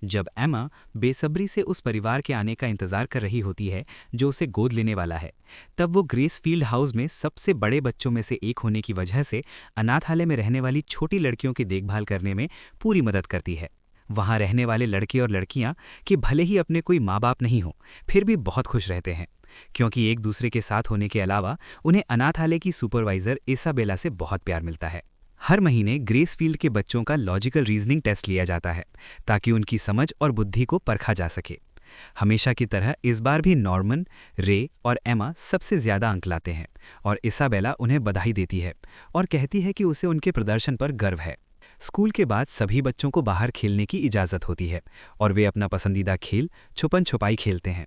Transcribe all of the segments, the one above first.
जब एमा बेसब्री से उस परिवार के आने का इंतजार कर रही होती है जो उसे गोद लेने वाला है, तब वो ग्रेसफील्ड हाउस में सबसे बड़े बच्चों में से एक होने की वजह से अनाथालय में रहने वाली छोटी लड़कियों की देखभाल करने में पूरी मदद करती है। वहाँ रहने वाले लड़के और लड़कियाँ कि भले ही अपने कोई माँ बाप नहीं हो, फिर भी बहुत खुश रहते हैं, क्योंकि एक दूसरे के साथ होने के अलावा उन्हें अनाथालय की सुपरवाइजर इसाबेला से बहुत प्यार मिलता है। हर महीने ग्रेसफील्ड के बच्चों का लॉजिकल रीजनिंग टेस्ट लिया जाता है ताकि उनकी समझ और बुद्धि को परखा जा सके। हमेशा की तरह इस बार भी नॉर्मन, रे और एमा सबसे ज्यादा अंक लाते हैं और इसाबेला उन्हें बधाई देती है और कहती है कि उसे उनके प्रदर्शन पर गर्व है। स्कूल के बाद सभी बच्चों को बाहर खेलने की इजाज़त होती है और वे अपना पसंदीदा खेल छुपन छुपाई खेलते हैं।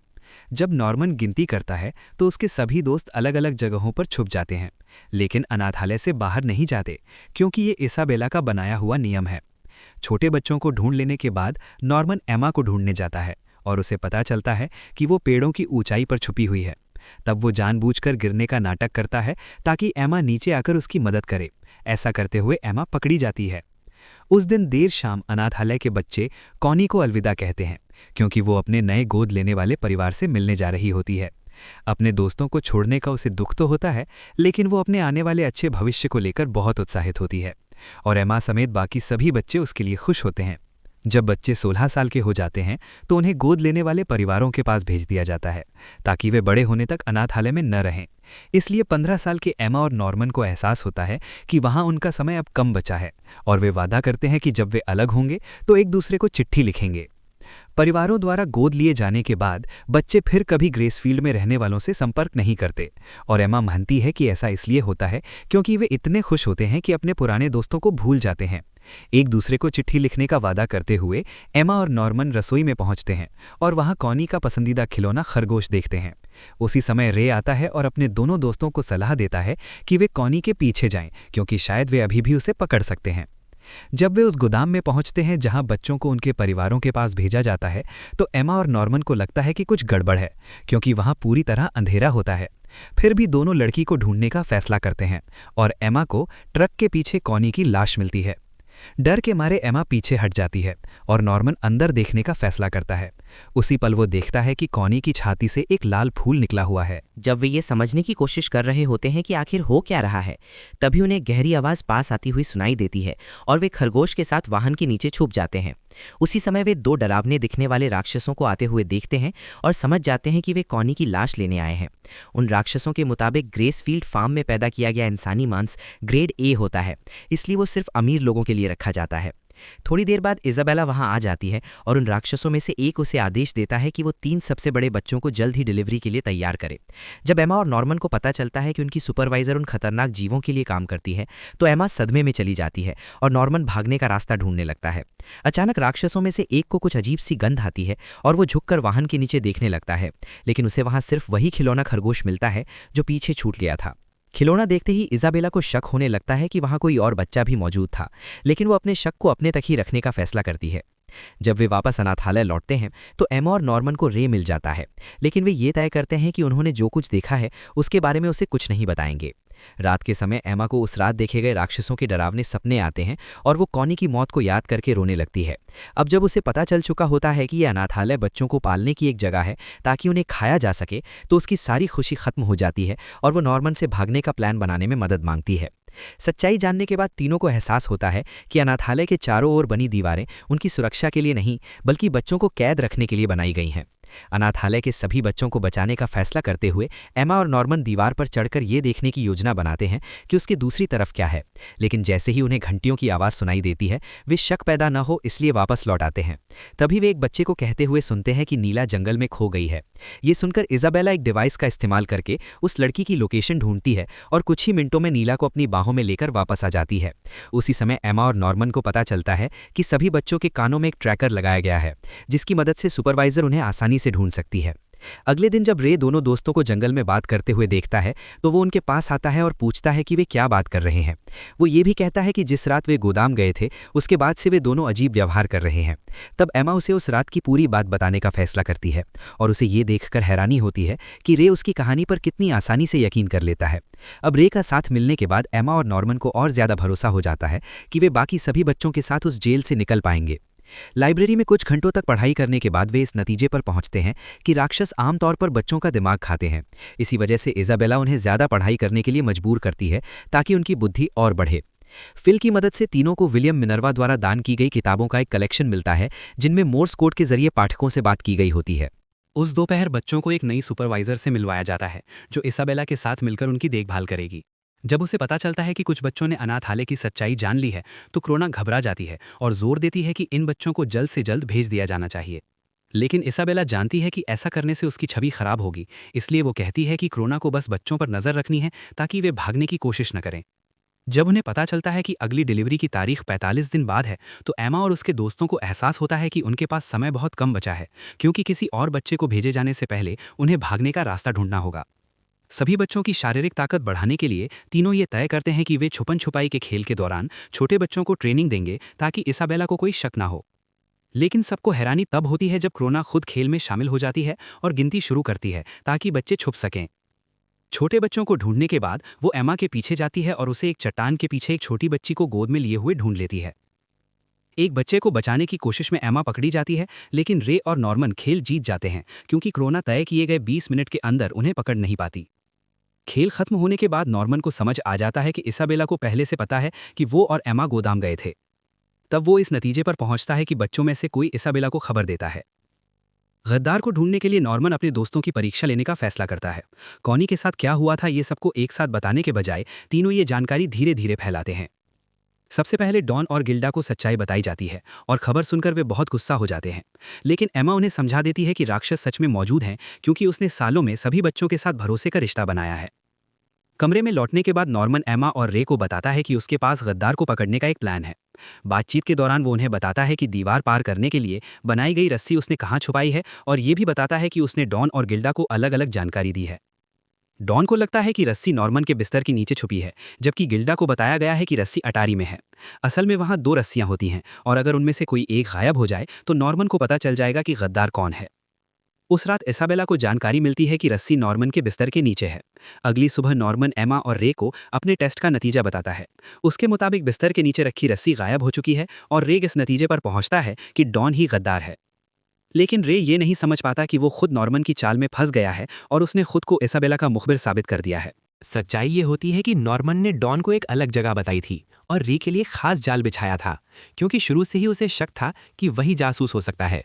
जब नॉर्मन गिनती करता है तो उसके सभी दोस्त अलग अलग जगहों पर छुप जाते हैं, लेकिन अनाथालय से बाहर नहीं जाते क्योंकि ये इसाबेला का बनाया हुआ नियम है। छोटे बच्चों को ढूंढ लेने के बाद नॉर्मन एमा को ढूंढने जाता है और उसे पता चलता है कि वो पेड़ों की ऊंचाई पर छुपी हुई है। तब वो जानबूझकर गिरने का नाटक करता है ताकि एमा नीचे आकर उसकी मदद करे। ऐसा करते हुए एमा पकड़ी जाती है। उस दिन देर शाम अनाथालय के बच्चे कॉनी को अलविदा कहते हैं क्योंकि वो अपने नए गोद लेने वाले परिवार से मिलने जा रही होती है। अपने दोस्तों को छोड़ने का उसे दुख तो होता है, लेकिन वो अपने आने वाले अच्छे भविष्य को लेकर बहुत उत्साहित होती है और एमा समेत बाकी सभी बच्चे उसके लिए खुश होते हैं। जब बच्चे 16 साल के हो जाते हैं तो उन्हें गोद लेने वाले परिवारों के पास भेज दिया जाता है ताकि वे बड़े होने तक अनाथालय में न रहें। इसलिए 15 साल के एमा और नॉर्मन को एहसास होता है कि वहाँ उनका समय अब कम बचा है और वे वादा करते हैं कि जब वे अलग होंगे तो एक दूसरे को चिट्ठी लिखेंगे। परिवारों द्वारा गोद लिए जाने के बाद बच्चे फिर कभी ग्रेसफील्ड में रहने वालों से संपर्क नहीं करते और एमा मानती है कि ऐसा इसलिए होता है क्योंकि वे इतने खुश होते हैं कि अपने पुराने दोस्तों को भूल जाते हैं। एक दूसरे को चिट्ठी लिखने का वादा करते हुए एमा और नॉर्मन रसोई में पहुंचते हैं और वहां कॉनी का पसंदीदा खिलौना खरगोश देखते हैं। उसी समय रे आता है और अपने दोनों दोस्तों को सलाह देता है कि वे कॉनी के पीछे जाएं क्योंकि शायद वे अभी भी उसे पकड़ सकते हैं। जब वे उस गोदाम में पहुंचते हैं जहां बच्चों को उनके परिवारों के पास भेजा जाता है तो एमा और नॉर्मन को लगता है कि कुछ गड़बड़ है क्योंकि वहां पूरी तरह अंधेरा होता है। फिर भी दोनों लड़की को ढूंढने का फैसला करते हैं और एमा को ट्रक के पीछे कॉनी की लाश मिलती है। डर के मारे एमा पीछे हट जाती है और नॉर्मन अंदर देखने का फैसला करता है। उसी पल वो देखता है कि कॉनी की छाती से एक लाल फूल निकला हुआ है। जब वे ये समझने की कोशिश कर रहे होते हैं कि आखिर हो क्या रहा है, तभी उन्हें गहरी आवाज पास आती हुई सुनाई देती है और वे खरगोश के साथ वाहन के नीचे छुप जाते हैं। उसी समय वे दो डरावने दिखने वाले राक्षसों को आते हुए देखते हैं और समझ जाते हैं कि वे कॉनी की लाश लेने आए हैं। उन राक्षसों के मुताबिक ग्रेसफील्ड फार्म में पैदा किया गया इंसानी मांस ग्रेड ए होता है, इसलिए वो सिर्फ अमीर लोगों के लिए रखा जाता है। थोड़ी देर बाद इजाबेला वहां आ जाती है और उन राक्षसों में से एक उसे आदेश देता है कि वो 3 सबसे बड़े बच्चों को जल्द ही डिलीवरी के लिए तैयार करे। जब एमा और नॉर्मन को पता चलता है कि उनकी सुपरवाइजर उन खतरनाक जीवों के लिए काम करती है तो एमा सदमे में चली जाती है और नॉर्मन भागने का रास्ता ढूंढने लगता है। अचानक राक्षसों में से एक को कुछ अजीब सी गंध आती है और वो झुककर वाहन के नीचे देखने लगता है, लेकिन उसे वहां सिर्फ वही खिलौना खरगोश मिलता है जो पीछे छूट गया था। खिलौना देखते ही इजाबेला को शक होने लगता है कि वहां कोई और बच्चा भी मौजूद था, लेकिन वो अपने शक को अपने तक ही रखने का फैसला करती है। जब वे वापस अनाथालय लौटते हैं तो एमा और नॉर्मन को रे मिल जाता है, लेकिन वे ये तय करते हैं कि उन्होंने जो कुछ देखा है उसके बारे में उसे कुछ नहीं बताएंगे। रात के समय एमा को उस रात देखे गए राक्षसों के डरावने सपने आते हैं और वो कॉनी की मौत को याद करके रोने लगती है। अब जब उसे पता चल चुका होता है कि यह अनाथालय बच्चों को पालने की एक जगह है ताकि उन्हें खाया जा सके, तो उसकी सारी खुशी खत्म हो जाती है और वो नॉर्मन से भागने का प्लान बनाने में मदद मांगती है। सच्चाई जानने के बाद तीनों को एहसास होता है कि अनाथालय के चारों ओर बनी दीवारें उनकी सुरक्षा के लिए नहीं बल्कि बच्चों को कैद रखने के लिए बनाई गई हैं। अनाथालय के सभी बच्चों को बचाने का फैसला करते हुए एमा और नॉर्मन दीवार पर चढ़कर ये देखने की योजना बनाते हैं कि उसके दूसरी तरफ क्या है, लेकिन जैसे ही उन्हें घंटियों की आवाज़ सुनाई देती है वे शक पैदा न हो इसलिए वापस लौट आते हैं। तभी वे एक बच्चे को कहते हुए सुनते हैं कि नीला जंगल में खो गई है। ये सुनकर इजाबेला एक डिवाइस का इस्तेमाल करके उस लड़की की लोकेशन ढूंढती है और कुछ ही मिनटों में नीला को अपनी बाहों में लेकर वापस आ जाती है। उसी समय एमा और नॉर्मन को पता चलता है कि सभी बच्चों के कानों में एक ट्रैकर लगाया गया है जिसकी मदद से सुपरवाइजर उन्हें आसानी से ढूंढ सकती है। अगले दिन जब रे दोनों दोस्तों को जंगल में बात करते हुए देखता है तो वो उनके पास आता है और पूछता है कि वे क्या बात कर रहे हैं। वो ये भी कहता है कि जिस रात वे गोदाम गए थे उसके बाद से वे दोनों अजीब व्यवहार कर रहे हैं। तब एमा उसे उस रात की पूरी बात बताने का फैसला करती है और उसे ये देखकर हैरानी होती है कि रे उसकी कहानी पर कितनी आसानी से यकीन कर लेता है। अब रे का साथ मिलने के बाद एमा और नॉर्मन को और ज्यादा भरोसा हो जाता है कि वे बाकी सभी बच्चों के साथ उस जेल से निकल पाएंगे। लाइब्रेरी में कुछ घंटों तक पढ़ाई करने के बाद वे इस नतीजे पर पहुंचते हैं कि राक्षस आमतौर पर बच्चों का दिमाग खाते हैं। इसी वजह से इजाबेला उन्हें ज़्यादा पढ़ाई करने के लिए मजबूर करती है ताकि उनकी बुद्धि और बढ़े। फिल की मदद से तीनों को विलियम मिनर्वा द्वारा दान की गई किताबों का एक कलेक्शन मिलता है जिनमें मोर्स कोड के जरिए पाठकों से बात की गई होती है। उस दोपहर बच्चों को एक नई सुपरवाइजर से मिलवाया जाता है जो इसाबेला के साथ मिलकर उनकी देखभाल करेगी। जब उसे पता चलता है कि कुछ बच्चों ने अनाथालय की सच्चाई जान ली है तो क्रोना घबरा जाती है और जोर देती है कि इन बच्चों को जल्द से जल्द भेज दिया जाना चाहिए। लेकिन इसाबेला जानती है कि ऐसा करने से उसकी छवि खराब होगी, इसलिए वो कहती है कि क्रोना को बस बच्चों पर नजर रखनी है ताकि वे भागने की कोशिश न करें। जब उन्हें पता चलता है कि अगली डिलीवरी की तारीख 45 दिन बाद है तो एमा और उसके दोस्तों को एहसास होता है कि उनके पास समय बहुत कम बचा है, क्योंकि किसी और बच्चे को भेजे जाने से पहले उन्हें भागने का रास्ता ढूंढना होगा। सभी बच्चों की शारीरिक ताकत बढ़ाने के लिए तीनों ये तय करते हैं कि वे छुपन छुपाई के खेल के दौरान छोटे बच्चों को ट्रेनिंग देंगे ताकि इसाबेला को कोई शक ना हो। लेकिन सबको हैरानी तब होती है जब क्रोना खुद खेल में शामिल हो जाती है और गिनती शुरू करती है ताकि बच्चे छुप सकें। छोटे बच्चों को ढूंढने के बाद वो एमा के पीछे जाती है और उसे एक चट्टान के पीछे एक छोटी बच्ची को गोद में लिए हुए ढूंढ लेती है। एक बच्चे को बचाने की कोशिश में एमा पकड़ी जाती है, लेकिन रे और नॉर्मन खेल जीत जाते हैं क्योंकि क्रोना तय किए गए 20 मिनट के अंदर उन्हें पकड़ नहीं पाती। खेल खत्म होने के बाद नॉर्मन को समझ आ जाता है कि इसाबेला को पहले से पता है कि वो और एमा गोदाम गए थे। तब वो इस नतीजे पर पहुंचता है कि बच्चों में से कोई इसाबेला को खबर देता है। गद्दार को ढूंढने के लिए नॉर्मन अपने दोस्तों की परीक्षा लेने का फैसला करता है। कॉनी के साथ क्या हुआ था ये सबको एक साथ बताने के बजाय तीनों ये जानकारी धीरे धीरे फैलाते हैं। सबसे पहले डॉन और गिल्डा को सच्चाई बताई जाती है और खबर सुनकर वे बहुत गुस्सा हो जाते हैं, लेकिन एमा उन्हें समझा देती है कि राक्षस सच में मौजूद हैं क्योंकि उसने सालों में सभी बच्चों के साथ भरोसे का रिश्ता बनाया है। कमरे में लौटने के बाद नॉर्मन एमा और रे को बताता है कि उसके पास गद्दार को पकड़ने का एक प्लान है। बातचीत के दौरान वो उन्हें बताता है कि दीवार पार करने के लिए बनाई गई रस्सी उसने कहाँ छुपाई है और ये भी बताता है कि उसने डॉन और गिल्डा को अलग अलग जानकारी दी है। डॉन को लगता है कि रस्सी नॉर्मन के बिस्तर के नीचे छुपी है, जबकि गिल्डा को बताया गया है कि रस्सी अटारी में है। असल में वहाँ 2 रस्सियाँ होती हैं और अगर उनमें से कोई एक गायब हो जाए तो नॉर्मन को पता चल जाएगा कि गद्दार कौन है। उस रात इसाबेला को जानकारी मिलती है कि रस्सी नॉर्मन के बिस्तर के नीचे है। अगली सुबह नॉर्मन एमा और रे को अपने टेस्ट का नतीजा बताता है। उसके मुताबिक बिस्तर के नीचे रखी रस्सी गायब हो चुकी है और रे इस नतीजे पर पहुंचता है कि डॉन ही गद्दार है। लेकिन रे ये नहीं समझ पाता कि वो खुद नॉर्मन की चाल में फंस गया है और उसने खुद को इसाबेला का मुखबिर साबित कर दिया है। सच्चाई ये होती है कि नॉर्मन ने डॉन को एक अलग जगह बताई थी और री के लिए खास जाल बिछाया था, क्योंकि शुरू से ही उसे शक था कि वही जासूस हो सकता है।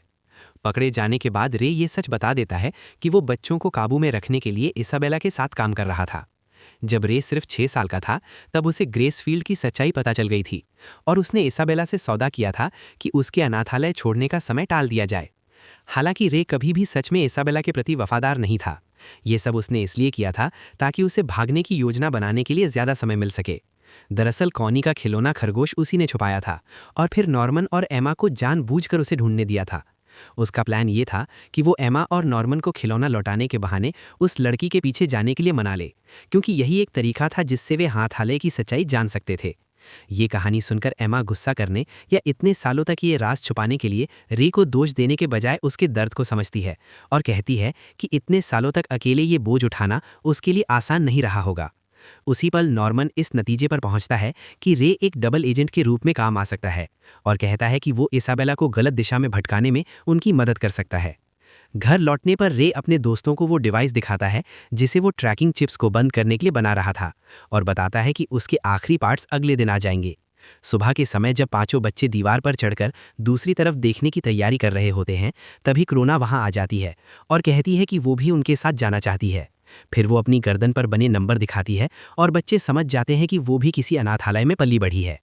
पकड़े जाने के बाद रे ये सच बता देता है कि वो बच्चों को काबू में रखने के लिए इसाबेला के साथ काम कर रहा था। जब रे सिर्फ 6 साल का था तब उसे ग्रेसफील्ड की सच्चाई पता चल गई थी और उसने इसाबेला से सौदा किया था कि उसके अनाथालय छोड़ने का समय टाल दिया जाए। हालांकि रे कभी भी सच में इसाबेला के प्रति वफादार नहीं था। ये सब उसने इसलिए किया था ताकि उसे भागने की योजना बनाने के लिए ज़्यादा समय मिल सके। दरअसल कॉनी का खिलौना खरगोश उसी ने छुपाया था और फिर नॉर्मन और एमा को जानबूझकर उसे ढूंढने दिया था। उसका प्लान ये था कि वो एमा और नॉर्मन को खिलौना लौटाने के बहाने उस लड़की के पीछे जाने के लिए मना ले, क्योंकि यही एक तरीका था जिससे वे हाथाले की सच्चाई जान सकते थे। ये कहानी सुनकर एमा गुस्सा करने या इतने सालों तक ये राज छुपाने के लिए रे को दोष देने के बजाय उसके दर्द को समझती है और कहती है कि इतने सालों तक अकेले ये बोझ उठाना उसके लिए आसान नहीं रहा होगा। उसी पल नॉर्मन इस नतीजे पर पहुंचता है कि रे एक डबल एजेंट के रूप में काम आ सकता है और कहता है कि वो इसाबेला को गलत दिशा में भटकाने में उनकी मदद कर सकता है। घर लौटने पर रे अपने दोस्तों को वो डिवाइस दिखाता है जिसे वो ट्रैकिंग चिप्स को बंद करने के लिए बना रहा था और बताता है कि उसके आखिरी पार्ट्स अगले दिन आ जाएंगे। सुबह के समय जब 5 बच्चे दीवार पर चढ़कर दूसरी तरफ देखने की तैयारी कर रहे होते हैं, तभी क्रोना वहां आ जाती है और कहती है कि वो भी उनके साथ जाना चाहती है। फिर वो अपनी गर्दन पर बने नंबर दिखाती है और बच्चे समझ जाते हैं कि वो भी किसी अनाथालय में पली बढ़ी है।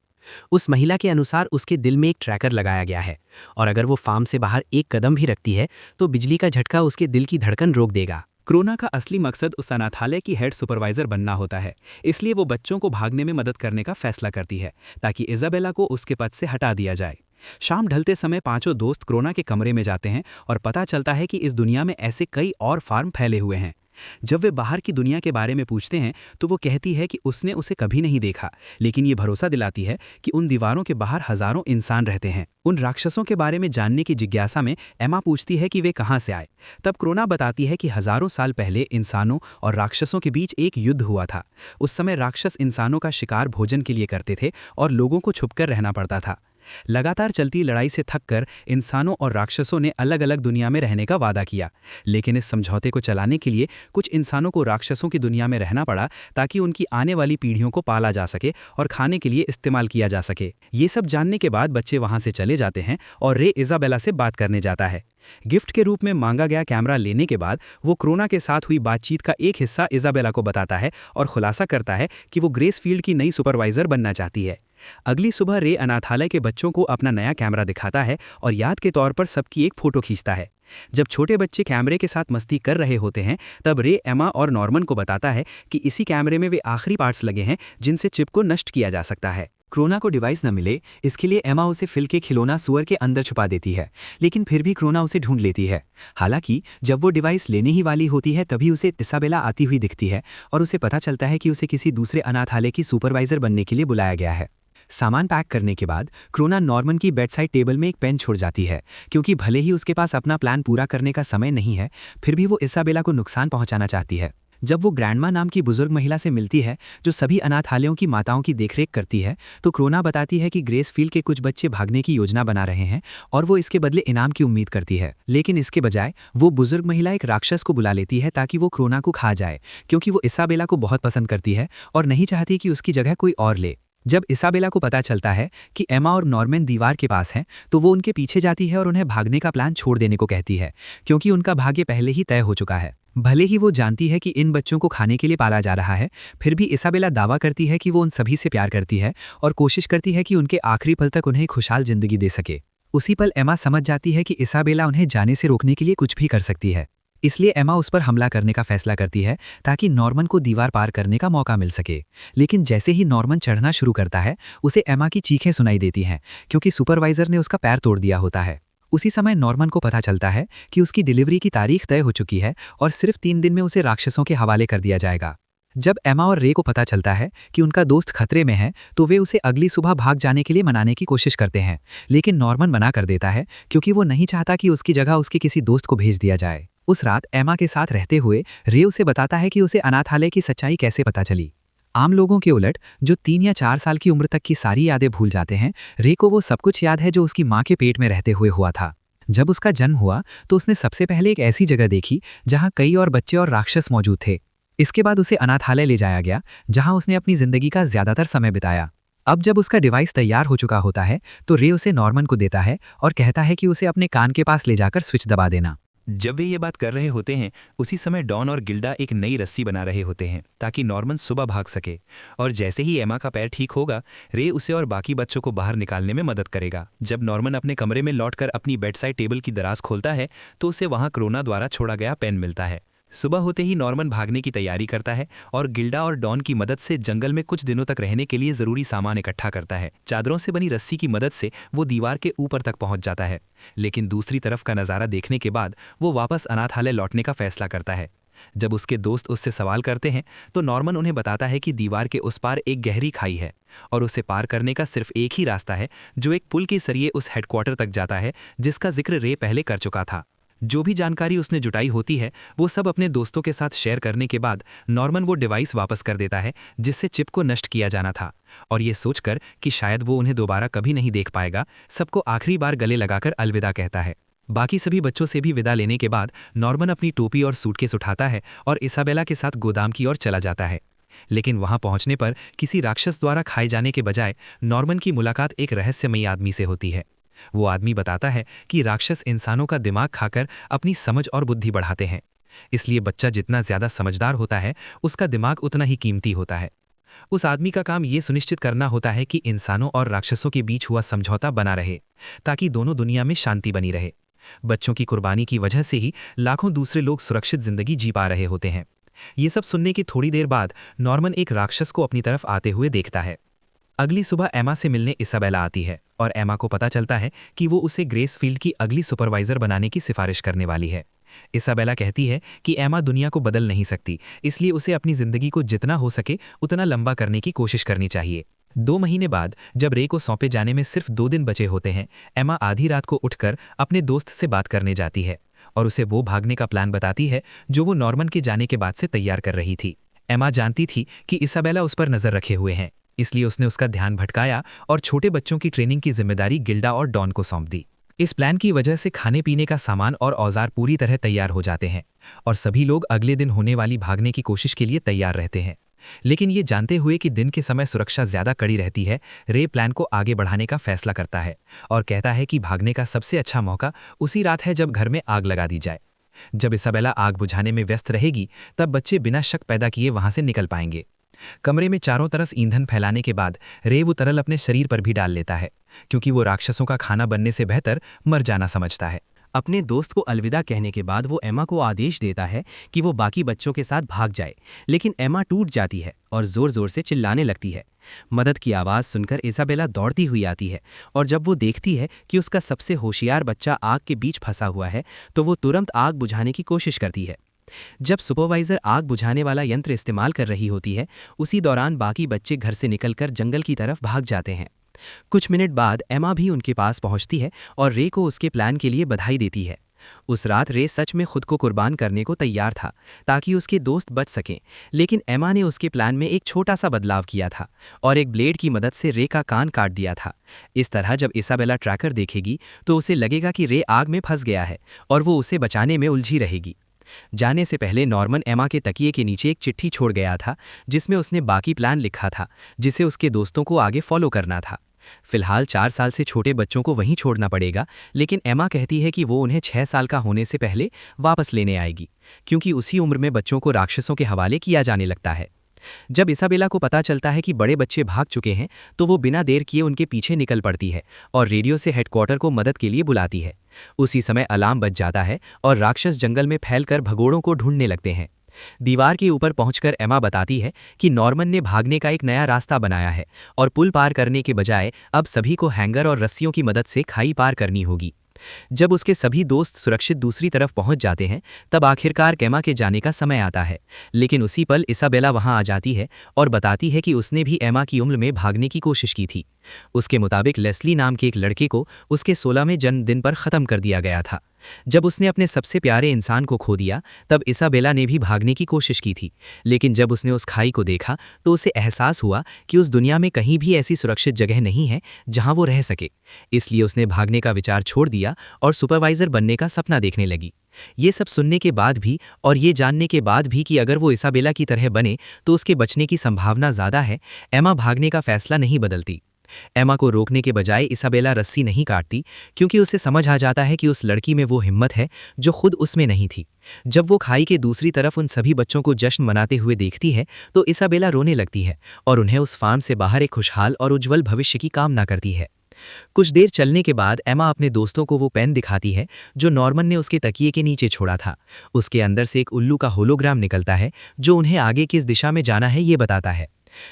उस महिला के अनुसार उसके दिल में एक ट्रैकर लगाया गया है और अगर वो फार्म से बाहर एक कदम भी रखती है तो बिजली का झटका उसके दिल की धड़कन रोक देगा। क्रोना का असली मकसद उस अनाथालय की हेड सुपरवाइजर बनना होता है, इसलिए वो बच्चों को भागने में मदद करने का फैसला करती है ताकि इसाबेला को उसके पद से हटा दिया जाए। शाम ढलते समय 5 दोस्त क्रोना के कमरे में जाते हैं और पता चलता है कि इस दुनिया में ऐसे कई और फार्म फैले हुए हैं। जब वे बाहर की दुनिया के बारे में पूछते हैं तो वो कहती है कि उसने उसे कभी नहीं देखा, लेकिन ये भरोसा दिलाती है कि उन दीवारों के बाहर हजारों इंसान रहते हैं। उन राक्षसों के बारे में जानने की जिज्ञासा में एमा पूछती है कि वे कहाँ से आए। तब क्रोना बताती है कि हजारों साल पहले इंसानों और राक्षसों के बीच एक युद्ध हुआ था। उस समय राक्षस इंसानों का शिकार भोजन के लिए करते थे और लोगों को छुपकर रहना पड़ता था। लगातार चलती लड़ाई से थककर इंसानों और राक्षसों ने अलग अलग दुनिया में रहने का वादा किया, लेकिन इस समझौते को चलाने के लिए कुछ इंसानों को राक्षसों की दुनिया में रहना पड़ा ताकि उनकी आने वाली पीढ़ियों को पाला जा सके और खाने के लिए इस्तेमाल किया जा सके। ये सब जानने के बाद बच्चे वहां से चले जाते हैं और रे इजाबेला से बात करने जाता है। गिफ्ट के रूप में मांगा गया कैमरा लेने के बाद वो क्रोना के साथ हुई बातचीत का एक हिस्सा इजाबेला को बताता है और खुलासा करता है कि वो ग्रेसफील्ड की नई सुपरवाइजर बनना चाहती है। अगली सुबह रे अनाथालय के बच्चों को अपना नया कैमरा दिखाता है और याद के तौर पर सबकी एक फोटो खींचता है। जब छोटे बच्चे कैमरे के साथ मस्ती कर रहे होते हैं तब रे एमा और नॉर्मन को बताता है कि इसी कैमरे में वे आखिरी पार्ट्स लगे हैं जिनसे चिप को नष्ट किया जा सकता है। क्रोना को डिवाइस न मिले, इसके लिए एमा उसे फिल के खिलौना सुअर के अंदर छुपा देती है, लेकिन फिर भी क्रोना उसे ढूंढ लेती है। हालांकि जब वो डिवाइस लेने ही वाली होती है तभी उसे इसाबेला आती हुई दिखती है और उसे पता चलता है कि उसे किसी दूसरे अनाथालय की सुपरवाइजर बनने के लिए बुलाया गया है। सामान पैक करने के बाद क्रोना नॉर्मन की बेडसाइड टेबल में एक पेन छोड़ जाती है, क्योंकि भले ही उसके पास अपना प्लान पूरा करने का समय नहीं है, फिर भी वो इसाबेला को नुकसान पहुंचाना चाहती है। जब वो ग्रैंडमा नाम की बुजुर्ग महिला से मिलती है जो सभी अनाथालयों की माताओं की देखरेख करती है, तो क्रोना बताती है कि ग्रेसफील्ड के कुछ बच्चे भागने की योजना बना रहे हैं और वो इसके बदले इनाम की उम्मीद करती है। लेकिन इसके बजाय वो बुजुर्ग महिला एक राक्षस को बुला लेती है ताकि वो क्रोना को खा जाए, क्योंकि वो इसाबेला को बहुत पसंद करती है और नहीं चाहती कि उसकी जगह कोई और ले। जब इसाबेला को पता चलता है कि एमा और नॉर्मन दीवार के पास हैं, तो वो उनके पीछे जाती है और उन्हें भागने का प्लान छोड़ देने को कहती है, क्योंकि उनका भाग्य पहले ही तय हो चुका है। भले ही वो जानती है कि इन बच्चों को खाने के लिए पाला जा रहा है, फिर भी इसाबेला दावा करती है कि वो उन सभी से प्यार करती है और कोशिश करती है कि उनके आखिरी पल तक उन्हें खुशहाल जिंदगी दे सके। उसी पल एमा समझ जाती है कि इसाबेला उन्हें जाने से रोकने के लिए कुछ भी कर सकती है, इसलिए एमा उस पर हमला करने का फैसला करती है ताकि नॉर्मन को दीवार पार करने का मौका मिल सके। लेकिन जैसे ही नॉर्मन चढ़ना शुरू करता है, उसे एमा की चीखें सुनाई देती हैं, क्योंकि सुपरवाइजर ने उसका पैर तोड़ दिया होता है। उसी समय नॉर्मन को पता चलता है कि उसकी डिलीवरी की तारीख तय हो चुकी है और सिर्फ 3 दिन में उसे राक्षसों के हवाले कर दिया जाएगा। जब एमा और रे को पता चलता है कि उनका दोस्त खतरे में है, तो वे उसे अगली सुबह भाग जाने के लिए मनाने की कोशिश करते हैं, लेकिन नॉर्मन मना कर देता है, क्योंकि वो नहीं चाहता कि उसकी जगह उसके किसी दोस्त को भेज दिया जाए। उस रात एमा के साथ रहते हुए रे उसे बताता है कि उसे अनाथालय की सच्चाई कैसे पता चली। आम लोगों के उलट, जो 3 या 4 साल की उम्र तक की सारी यादें भूल जाते हैं, रे को वो सब कुछ याद है जो उसकी माँ के पेट में रहते हुए हुआ था। जब उसका जन्म हुआ तो उसने सबसे पहले एक ऐसी जगह देखी जहां कई और बच्चे और राक्षस मौजूद थे। इसके बाद उसे अनाथालय ले जाया गया, जहां उसने अपनी जिंदगी का ज्यादातर समय बिताया। अब जब उसका डिवाइस तैयार हो चुका होता है, तो रे उसे नॉर्मन को देता है और कहता है कि उसे अपने कान के पास ले जाकर स्विच दबा देना। जब वे ये बात कर रहे होते हैं, उसी समय डॉन और गिल्डा एक नई रस्सी बना रहे होते हैं ताकि नॉर्मन सुबह भाग सके। और जैसे ही एमा का पैर ठीक होगा, रे उसे और बाकी बच्चों को बाहर निकालने में मदद करेगा। जब नॉर्मन अपने कमरे में लौटकर अपनी बेडसाइड टेबल की दराज खोलता है, तो उसे वहां क्रोना द्वारा छोड़ा गया पेन मिलता है। सुबह होते ही नॉर्मन भागने की तैयारी करता है और गिल्डा और डॉन की मदद से जंगल में कुछ दिनों तक रहने के लिए जरूरी सामान इकट्ठा करता है। चादरों से बनी रस्सी की मदद से वो दीवार के ऊपर तक पहुंच जाता है, लेकिन दूसरी तरफ का नज़ारा देखने के बाद वो वापस अनाथालय लौटने का फैसला करता है। जब उसके दोस्त उससे सवाल करते हैं, तो नॉर्मन उन्हें बताता है कि दीवार के उस पार एक गहरी खाई है और उसे पार करने का सिर्फ एक ही रास्ता है, जो एक पुल के जरिए उस हेडक्वार्टर तक जाता है जिसका जिक्र रे पहले कर चुका था। जो भी जानकारी उसने जुटाई होती है, वो सब अपने दोस्तों के साथ शेयर करने के बाद नॉर्मन वो डिवाइस वापस कर देता है जिससे चिप को नष्ट किया जाना था, और ये सोचकर कि शायद वो उन्हें दोबारा कभी नहीं देख पाएगा, सबको आखिरी बार गले लगाकर अलविदा कहता है। बाकी सभी बच्चों से भी विदा लेने के बाद नॉर्मन अपनी टोपी और सूटकेस उठाता है और इसाबेला के साथ गोदाम की ओर चला जाता है। लेकिन वहां पहुंचने पर किसी राक्षस द्वारा खाए जाने के बजाय नॉर्मन की मुलाकात एक रहस्यमयी आदमी से होती है। वो आदमी बताता है कि राक्षस इंसानों का दिमाग खाकर अपनी समझ और बुद्धि बढ़ाते हैं, इसलिए बच्चा जितना ज्यादा समझदार होता है, उसका दिमाग उतना ही कीमती होता है। उस आदमी का काम ये सुनिश्चित करना होता है कि इंसानों और राक्षसों के बीच हुआ समझौता बना रहे, ताकि दोनों दुनिया में शांति बनी रहे। बच्चों की कुर्बानी की वजह से ही लाखों दूसरे लोग सुरक्षित जिंदगी जी पा रहे होते हैं। ये सब सुनने की थोड़ी देर बाद नॉर्मन एक राक्षस को अपनी तरफ आते हुए देखता है। अगली सुबह एमा से मिलने इसाबेला आती है और एमा को पता चलता है कि वो उसे ग्रेसफील्ड की अगली सुपरवाइजर बनाने की सिफारिश करने वाली है। इसाबेला कहती है कि एमा दुनिया को बदल नहीं सकती, इसलिए उसे अपनी जिंदगी को जितना हो सके उतना लंबा करने की कोशिश करनी चाहिए। 2 महीने बाद जब रे को सौंपे जाने में सिर्फ 2 दिन बचे होते हैं, एमा आधी रात को उठकर अपने दोस्त से बात करने जाती है और उसे वो भागने का प्लान बताती है जो वो नॉर्मन के जाने के बाद से तैयार कर रही थी। एमा जानती थी कि इसाबेला उस पर नजर रखे हुए हैं, इसलिए उसने उसका ध्यान भटकाया और छोटे बच्चों की ट्रेनिंग की जिम्मेदारी गिल्डा और डॉन को सौंप दी। इस प्लान की वजह से खाने पीने का सामान और औजार पूरी तरह तैयार हो जाते हैं और सभी लोग अगले दिन होने वाली भागने की कोशिश के लिए तैयार रहते हैं। लेकिन ये जानते हुए कि दिन के समय सुरक्षा ज्यादा कड़ी रहती है, रे प्लान को आगे बढ़ाने का फैसला करता है और कहता है कि भागने का सबसे अच्छा मौका उसी रात है जब घर में आग लगा दी जाए। जब इसाबेला आग बुझाने में व्यस्त रहेगी तब बच्चे बिना शक पैदा किए वहां से निकल पाएंगे। कमरे में चारों तरफ ईंधन फैलाने के बाद रे वो तरल अपने शरीर पर भी डाल लेता है, क्योंकि वो राक्षसों का खाना बनने से बेहतर मर जाना समझता है। अपने दोस्त को अलविदा कहने के बाद वो एमा को आदेश देता है कि वो बाकी बच्चों के साथ भाग जाए, लेकिन एमा टूट जाती है और जोर जोर से चिल्लाने लगती है। मदद की आवाज़ सुनकर इसाबेला दौड़ती हुई आती है और जब वो देखती है कि उसका सबसे होशियार बच्चा आग के बीच फंसा हुआ है तो वो तुरंत आग बुझाने की कोशिश करती है। जब सुपरवाइजर आग बुझाने वाला यंत्र इस्तेमाल कर रही होती है, उसी दौरान बाकी बच्चे घर से निकलकर जंगल की तरफ भाग जाते हैं। कुछ मिनट बाद एमा भी उनके पास पहुंचती है और रे को उसके प्लान के लिए बधाई देती है। उस रात रे सच में खुद को कुर्बान करने को तैयार था ताकि उसके दोस्त बच सकें, लेकिन एमा ने उसके प्लान में एक छोटा सा बदलाव किया था और एक ब्लेड की मदद से रे का कान काट दिया था। इस तरह जब इसाबेला ट्रैकर देखेगी तो उसे लगेगा कि रे आग में फंस गया है और वो उसे बचाने में उलझी रहेगी। जाने से पहले नॉर्मन एमा के तकिए के नीचे एक चिट्ठी छोड़ गया था जिसमें उसने बाकी प्लान लिखा था, जिसे उसके दोस्तों को आगे फॉलो करना था। फिलहाल 4 साल से छोटे बच्चों को वहीं छोड़ना पड़ेगा, लेकिन एमा कहती है कि वो उन्हें 6 साल का होने से पहले वापस लेने आएगी, क्योंकि उसी उम्र में बच्चों को राक्षसों के हवाले किया जाने लगता है। जब इसाबेला को पता चलता है कि बड़े बच्चे भाग चुके हैं तो वो बिना देर किए उनके पीछे निकल पड़ती है और रेडियो से हेडक्वार्टर को मदद के लिए बुलाती है। उसी समय अलार्म बज जाता है और राक्षस जंगल में फैलकर भगोड़ों को ढूंढने लगते हैं। दीवार के ऊपर पहुंचकर एमा बताती है कि नॉर्मन ने भागने का एक नया रास्ता बनाया है और पुल पार करने के बजाय अब सभी को हैंगर और रस्सियों की मदद से खाई पार करनी होगी। जब उसके सभी दोस्त सुरक्षित दूसरी तरफ पहुंच जाते हैं तब आखिरकार एमा के जाने का समय आता है, लेकिन उसी पल इसाबेला वहां आ जाती है और बताती है कि उसने भी एमा की उम्र में भागने की कोशिश की थी। उसके मुताबिक लेस्ली नाम के एक लड़के को उसके 16वें जन्मदिन पर ख़त्म कर दिया गया था। जब उसने अपने सबसे प्यारे इंसान को खो दिया तब इसाबेला ने भी भागने की कोशिश की थी, लेकिन जब उसने उस खाई को देखा तो उसे एहसास हुआ कि उस दुनिया में कहीं भी ऐसी सुरक्षित जगह नहीं है जहां वो रह सके। इसलिए उसने भागने का विचार छोड़ दिया और सुपरवाइजर बनने का सपना देखने लगी। ये सब सुनने के बाद भी और ये जानने के बाद भी कि अगर वो इसाबेला की तरह बने तो उसके बचने की संभावना ज़्यादा है, एमा भागने का फैसला नहीं बदलती। एमा को रोकने के बजाय इसाबेला रस्सी नहीं काटती, क्योंकि उसे समझ आ जाता है कि उस लड़की में वो हिम्मत है जो खुद उसमें नहीं थी। जब वो खाई के दूसरी तरफ उन सभी बच्चों को जश्न मनाते हुए देखती है तो इसाबेला रोने लगती है और उन्हें उस फार्म से बाहर एक खुशहाल और उज्जवल भविष्य की कामना करती है। कुछ देर चलने के बाद एमा अपने दोस्तों को वो पेन दिखाती है जो नॉर्मन ने उसके तकिए के नीचे छोड़ा था। उसके अंदर से एक उल्लू का होलोग्राम निकलता है जो उन्हें आगे किस दिशा में जाना है ये बताता है।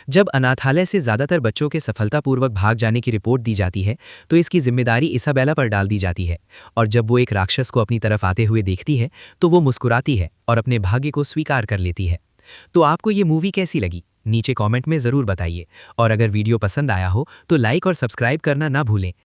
जब अनाथालय से ज़्यादातर बच्चों के सफलतापूर्वक भाग जाने की रिपोर्ट दी जाती है तो इसकी जिम्मेदारी इसाबेला पर डाल दी जाती है, और जब वो एक राक्षस को अपनी तरफ आते हुए देखती है तो वो मुस्कुराती है और अपने भाग्य को स्वीकार कर लेती है। तो आपको ये मूवी कैसी लगी नीचे कमेंट में ज़रूर बताइए, और अगर वीडियो पसंद आया हो तो लाइक और सब्सक्राइब करना ना भूलें